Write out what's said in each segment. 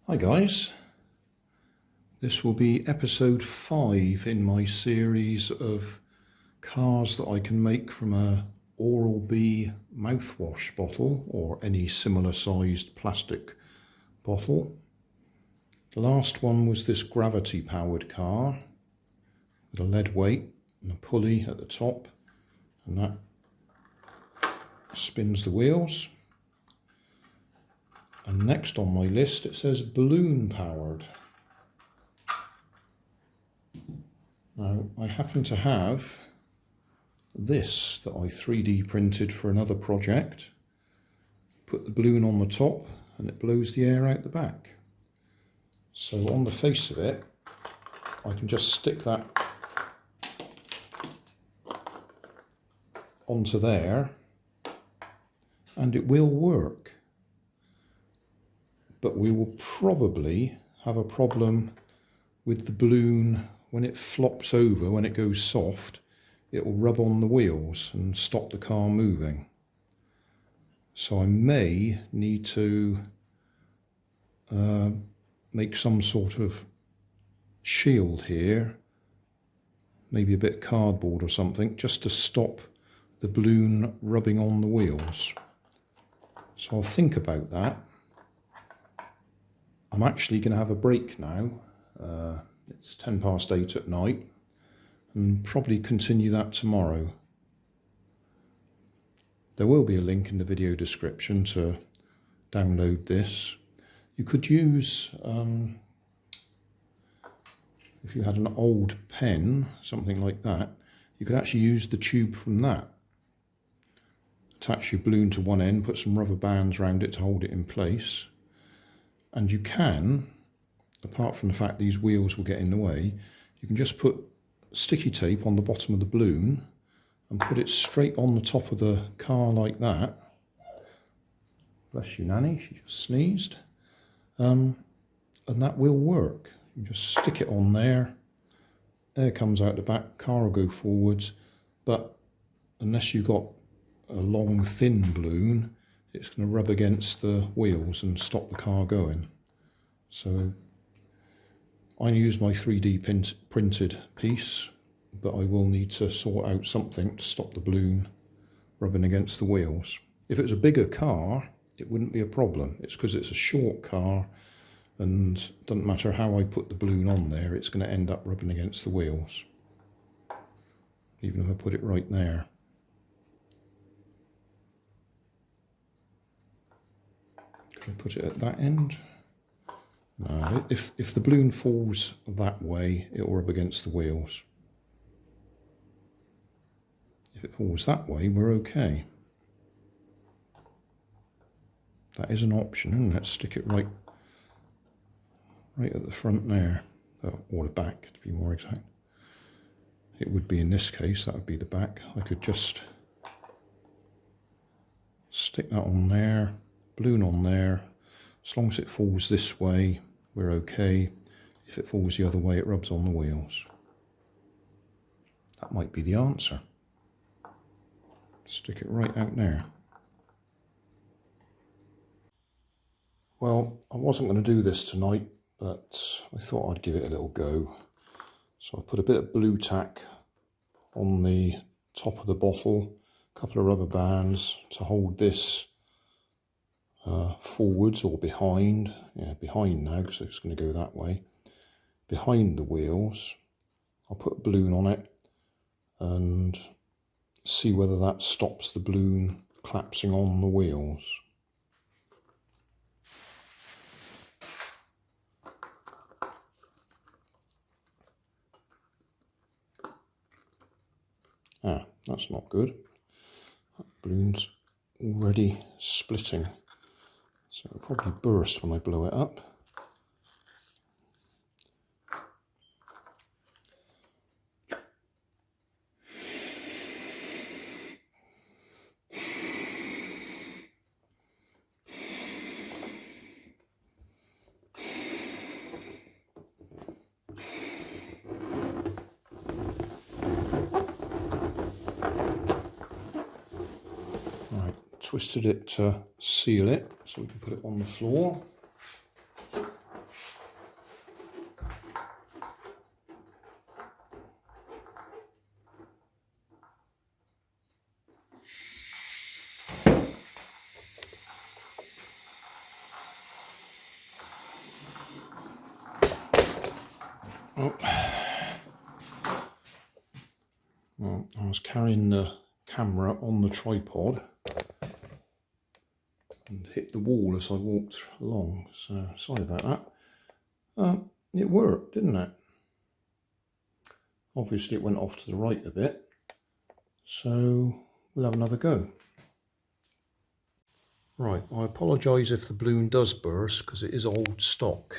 Hi guys, this will be episode 5 in my series of cars that I can make from a Oral B mouthwash bottle or any similar sized plastic bottle. The last one was this gravity powered car with a lead weight and a pulley at the top, and that spins the wheels. And next on my list it says balloon powered. Now I happen to have this that I 3D printed for another project. Put the balloon on the top and it blows the air out the back. So on the face of it, I can just stick that onto there and it will work. But we will probably have a problem with the balloon when it flops over, when it goes soft. It will rub on the wheels and stop the car moving. So I may need to make some sort of shield here, maybe a bit of cardboard or something, just to stop the balloon rubbing on the wheels. So I'll think about that. I'm actually going to have a break now. It's 8:10 at night, and probably continue that tomorrow. There will be a link in the video description to download this. You could use, if you had an old pen, something like that, you could actually use the tube from that. Attach your balloon to one end, put some rubber bands around it to hold it in place. And you can, apart from the fact these wheels will get in the way, you can just put sticky tape on the bottom of the balloon and put it straight on the top of the car like that. Bless you, Nanny, she just sneezed. And that will work. You just stick it on there, air comes out the back, car will go forwards, but unless you've got a long thin balloon, it's going to rub against the wheels and stop the car going. So I use my 3D printed piece, but I will need to sort out something to stop the balloon rubbing against the wheels. If it was a bigger car, it wouldn't be a problem. It's because it's a short car, and it doesn't matter how I put the balloon on there, it's going to end up rubbing against the wheels, even if I put it right there. Can I put it at that end? No, if the balloon falls that way, it will rub against the wheels. If it falls that way, we're okay. That is an option, and let's stick it right at the front there, or the back to be more exact. It would be in this case, that would be the back. I could just stick that on there, balloon on there. As long as it falls this way, we're okay. If it falls the other way, it rubs on the wheels. That might be the answer. Stick it right out there. Well, I wasn't going to do this tonight, but I thought I'd give it a little go. So I put a bit of blue tack on the top of the bottle, a couple of rubber bands to hold this forwards or behind. Yeah, behind now, because it's going to go that way. Behind the wheels. I'll put a balloon on it and see whether that stops the balloon collapsing on the wheels. Ah, that's not good. That balloon's already splitting. So it'll probably burst when I blow it up. Twisted it to seal it so we can put it on the floor. Oh. Well, I was carrying the camera on the tripod and hit the wall as I walked along, so sorry about that. It worked, didn't it? Obviously it went off to the right a bit, so we'll have another go. Right, I apologise if the balloon does burst because it is old stock.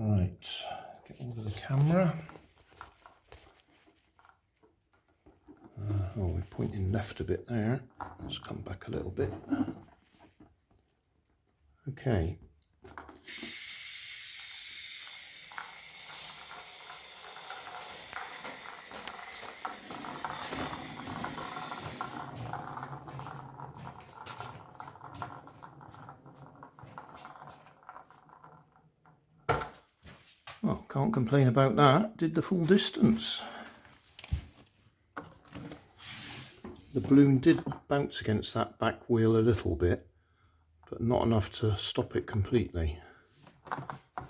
Right, get hold of the camera. Oh, we're pointing left a bit there. Let's come back a little bit. Okay. Well, can't complain about that. Did the full distance. The balloon did bounce against that back wheel a little bit, but not enough to stop it completely.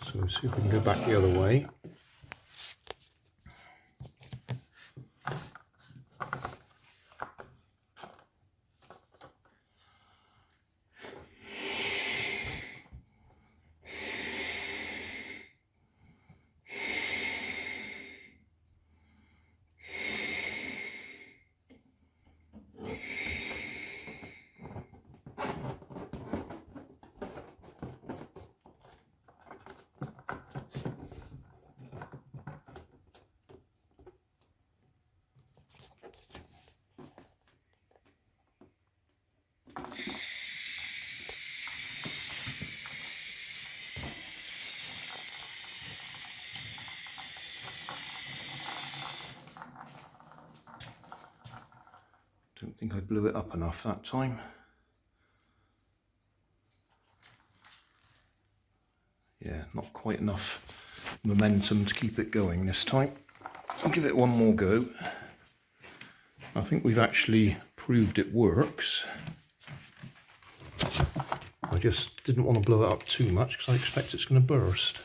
So we'll see if we can go back the other way. Don't think I blew it up enough that time. Yeah, not quite enough momentum to keep it going this time. I'll give it one more go. I think we've actually proved it works. I just didn't want to blow it up too much because I expect it's going to burst.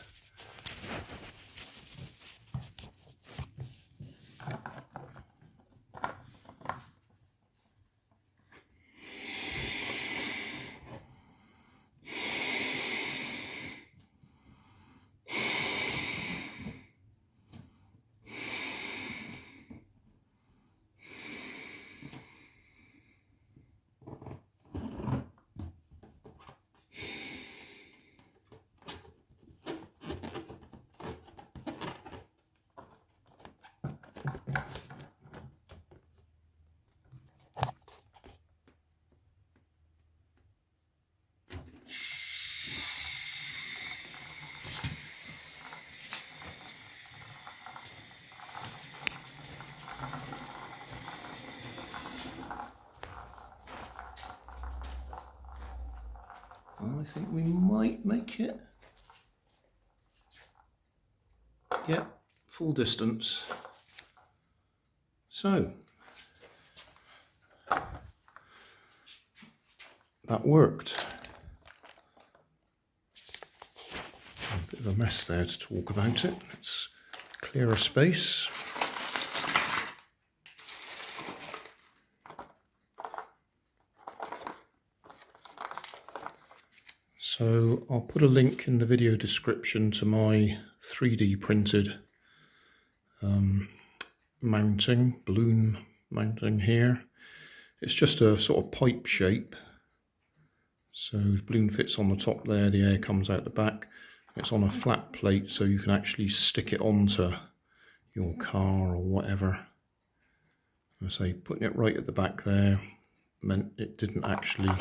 I think we might make it. Yep, full distance. So, that worked. A bit of a mess there to talk about it. Let's clear a space. So I'll put a link in the video description to my 3D printed balloon mounting here. It's just a sort of pipe shape. So the balloon fits on the top there, the air comes out the back. It's on a flat plate so you can actually stick it onto your car or whatever. I say putting it right at the back there meant it didn't actually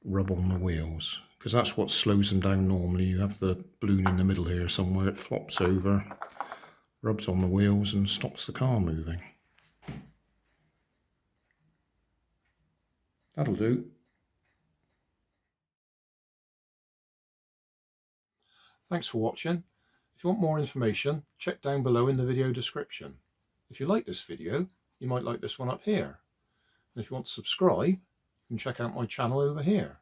rub on the wheels, because that's what slows them down normally. You have the balloon in the middle here somewhere, it flops over rubs on the wheels and stops the car moving. That'll do. Thanks for watching. If you want more information, check down below in the video description. If you like this video, you might like this one up here. And if you want to subscribe, you can check out my channel over here.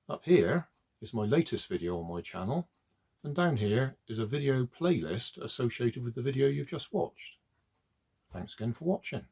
Up here is my latest video on my channel, and down here is a video playlist associated with the video you've just watched. Thanks again for watching.